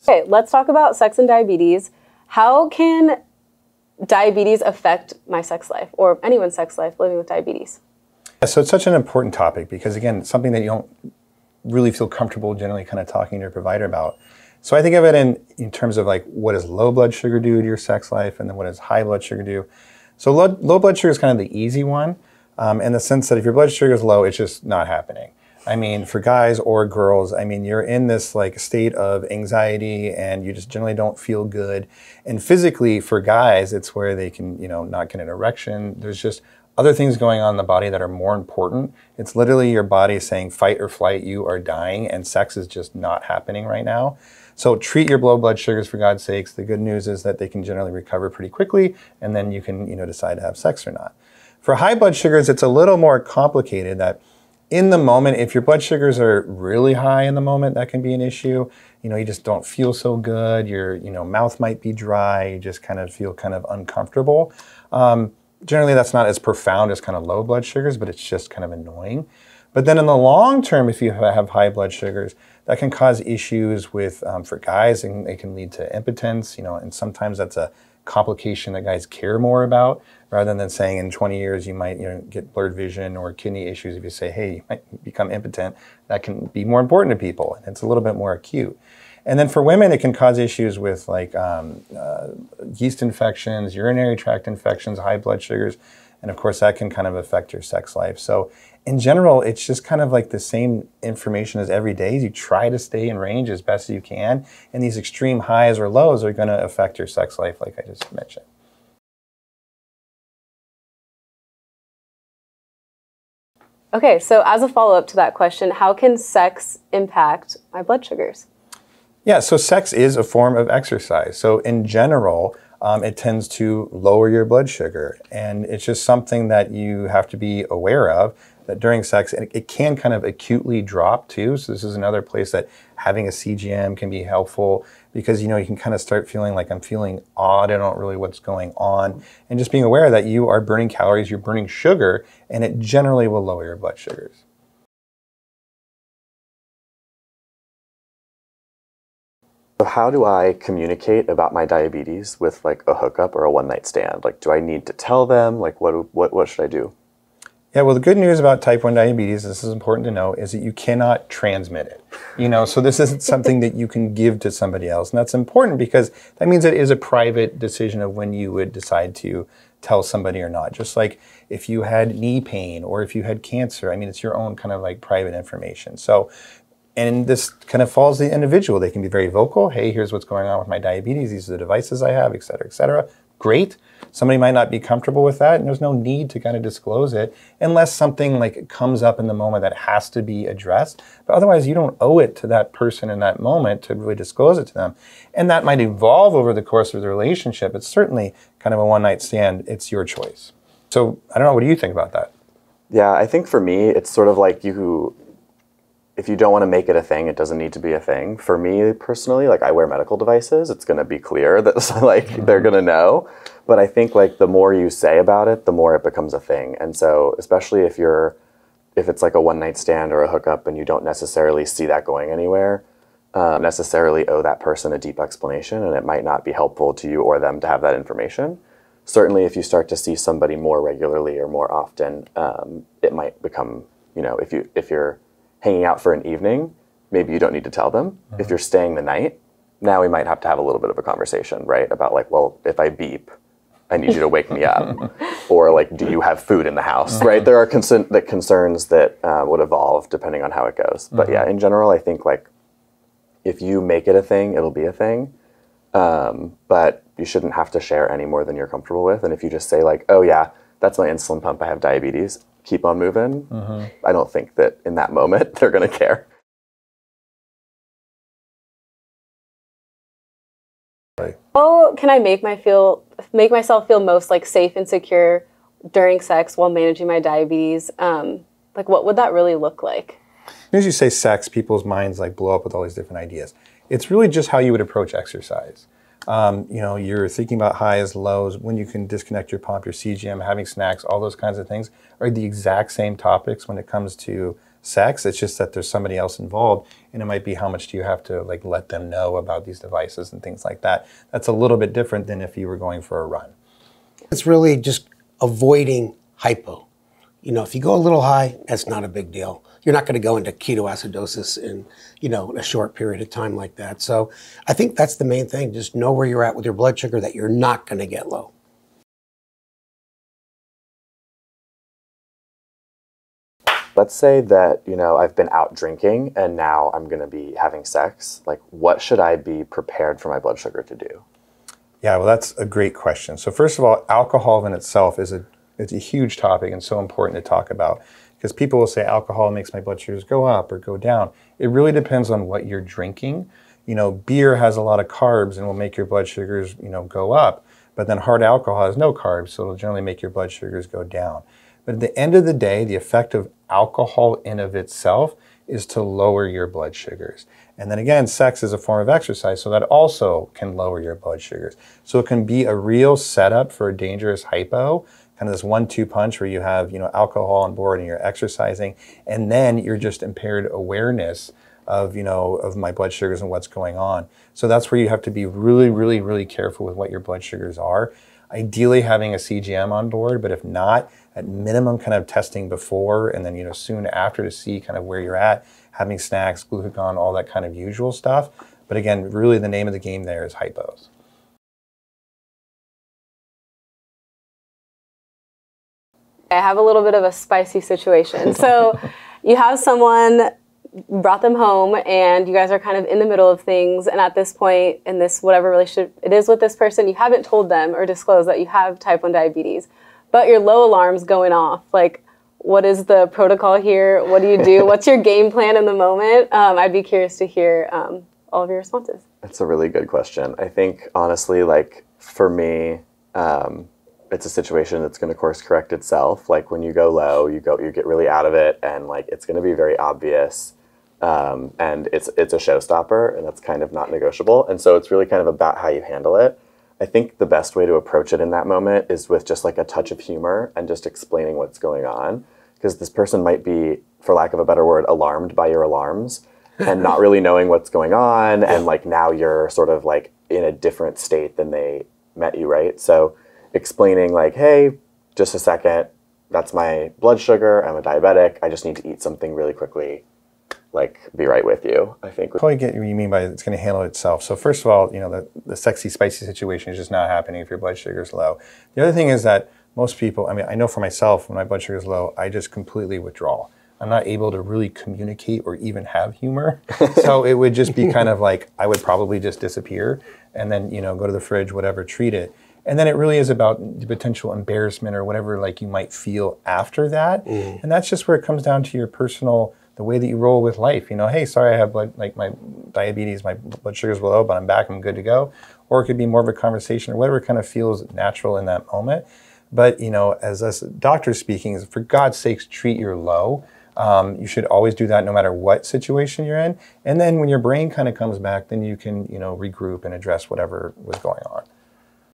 Okay, let's talk about sex and diabetes. How can diabetes affect my sex life or anyone's sex life living with diabetes? So it's such an important topic because, again, it's something that you don't really feel comfortable generally kind of talking to your provider about. So I think of it in terms of like, what does low blood sugar do to your sex life, and then what does high blood sugar do? So low blood sugar is kind of the easy one in the sense that if your blood sugar is low, it's just not happening. I mean, for guys or girls, I mean, you're in this like state of anxiety and you just generally don't feel good. And physically for guys, it's where they can, not get an erection. There's just other things going on in the body that are more important. It's literally your body saying fight or flight, you are dying, and sex is just not happening right now. So treat your low blood sugars for God's sakes. The good news is that they can generally recover pretty quickly, and then you can, decide to have sex or not. For high blood sugars, it's a little more complicated. That in the moment, if your blood sugars are really high in the moment, that can be an issue. You just don't feel so good. Your, mouth might be dry. You just kind of feel kind of uncomfortable. Generally, that's not as profound as kind of low blood sugars, but it's just kind of annoying. But then in the long term, if you have high blood sugars, that can cause issues with, for guys, and it can lead to impotence, and sometimes that's a complication that guys care more about, rather than saying in 20 years you might get blurred vision or kidney issues. If you say, hey, you might become impotent, that can be more important to people, and it's a little bit more acute. And then for women, it can cause issues with like yeast infections, urinary tract infections, high blood sugars, and of course that can kind of affect your sex life. So in general, it's just kind of like the same information as every day. You try to stay in range as best as you can, and these extreme highs or lows are going to affect your sex life, like I just mentioned. Okay, so as a follow-up to that question, how can sex impact my blood sugars? Yeah, so sex is a form of exercise. So in general, it tends to lower your blood sugar. And it's just something that you have to be aware of, that during sex, it can kind of acutely drop too. So this is another place that having a CGM can be helpful, because you can kind of start feeling like, I'm feeling odd, I don't really know what's going on. And just being aware that you are burning calories, you're burning sugar, and it generally will lower your blood sugars. So how do I communicate about my diabetes with like a hookup or a one-night stand? Like, do I need to tell them? Like, what should I do? Yeah, well, the good news about type 1 diabetes, this is important to know, is that you cannot transmit it. So this isn't something that you can give to somebody else. And that's important because that means it is a private decision of when you would decide to tell somebody or not. Just like if you had knee pain or if you had cancer, I mean, it's your own kind of like private information. So, and this kind of falls to the individual. They can be very vocal. Hey, here's what's going on with my diabetes. These are the devices I have, et cetera, et cetera. Great. Somebody might not be comfortable with that, and there's no need to kind of disclose it unless something like comes up in the moment that has to be addressed. But otherwise, you don't owe it to that person in that moment to really disclose it to them. And that might evolve over the course of the relationship. It's certainly kind of a one-night stand. It's your choice. So I don't know. What do you think about that? Yeah, I think for me, it's sort of like if you don't want to make it a thing, it doesn't need to be a thing. For me personally, like I wear medical devices, it's going to be clear that they're going to know. But I think like the more you say about it, the more it becomes a thing. And so especially if it's like a one-night stand or a hookup and you don't necessarily see that going anywhere, necessarily owe that person a deep explanation, and it might not be helpful to you or them to have that information. Certainly if you start to see somebody more regularly or more often, it might become, if you're hanging out for an evening, maybe you don't need to tell them. If you're staying the night, now we might have to have a little bit of a conversation, right? About like, well, if I beep, I need you to wake me up. Or like, do you have food in the house, right? There are concerns that would evolve depending on how it goes. But yeah, in general, I think like, if you make it a thing, it'll be a thing. But you shouldn't have to share any more than you're comfortable with. And if you just say like, oh yeah, that's my insulin pump, I have diabetes, keep on moving. I don't think that in that moment they're going to care. How can I make myself feel most like safe and secure during sex while managing my diabetes? Like what would that really look like? As you say sex, people's minds like blow up with all these different ideas. It's really just how you would approach exercise. You're thinking about highs, lows, when you can disconnect your pump, your CGM, having snacks, all those kinds of things are the exact same topics when it comes to sex. It's just that there's somebody else involved, and it might be how much do you have to like let them know about these devices and things like that. That's a little bit different than if you were going for a run. It's really just avoiding hypo. You know, if you go a little high, that's not a big deal. You're not going to go into ketoacidosis in, you know, a short period of time like that. So I think that's the main thing. Just know where you're at with your blood sugar, that you're not going to get low. Let's say that, you know, I've been out drinking and now I'm going to be having sex. Like, what should I be prepared for my blood sugar to do? Yeah, well, that's a great question. So first of all, alcohol in itself is it's a huge topic and so important to talk about, because people will say alcohol makes my blood sugars go up or go down. It really depends on what you're drinking. You know, beer has a lot of carbs and will make your blood sugars, you know, go up, but then hard alcohol has no carbs, so it'll generally make your blood sugars go down. But at the end of the day, the effect of alcohol in of itself is to lower your blood sugars. And then again, sex is a form of exercise, so that also can lower your blood sugars. So it can be a real setup for a dangerous hypo, kind of this 1-2 punch where you have, you know, alcohol on board and you're exercising, and then you're just impaired awareness of, you know, of my blood sugars and what's going on. So that's where you have to be really, really, really careful with what your blood sugars are. Ideally having a CGM on board, but if not, at minimum kind of testing before and then, you know, soon after to see kind of where you're at, having snacks, glucagon, all that kind of usual stuff. But again, really the name of the game there is hypos. I have a little bit of a spicy situation. So you have someone, brought them home, and you guys are kind of in the middle of things, and at this point in this whatever relationship it is with this person, you haven't told them or disclosed that you have type 1 diabetes, but your low alarm's going off. Like, what is the protocol here? What do you do? What's your game plan in the moment? I'd be curious to hear all of your responses. That's a really good question. I think, honestly, like, for me, it's a situation that's going to course correct itself. Like, when you go low, you get really out of it, and like it's going to be very obvious, and it's a showstopper, and that's kind of not negotiable. And so it's really kind of about how you handle it. I think the best way to approach it in that moment is with just like a touch of humor and just explaining what's going on, because this person might be, for lack of a better word, alarmed by your alarms and not really knowing what's going on, and like now you're sort of like in a different state than they met you, right? So explaining like, hey, just a second, that's my blood sugar, I'm a diabetic, I just need to eat something really quickly, like, be right with you, I think. Probably get what you mean by it's going to handle itself. So first of all, you know, the sexy, spicy situation is just not happening if your blood sugar is low. The other thing is that most people, I mean, I know for myself, when my blood sugar is low, I just completely withdraw. I'm not able to really communicate or even have humor. So it would just be kind of like, I would probably just disappear and then, you know, go to the fridge, whatever, treat it. And then it really is about the potential embarrassment or whatever like you might feel after that. And that's just where it comes down to your personal, the way that you roll with life. You know, hey, sorry, I have blood, like my diabetes, my blood sugar's low, but I'm back, I'm good to go. Or it could be more of a conversation or whatever kind of feels natural in that moment. But, you know, as us doctors speaking, is for God's sakes, treat your low. You should always do that no matter what situation you're in. And then when your brain kind of comes back, then you can, you know, regroup and address whatever was going on.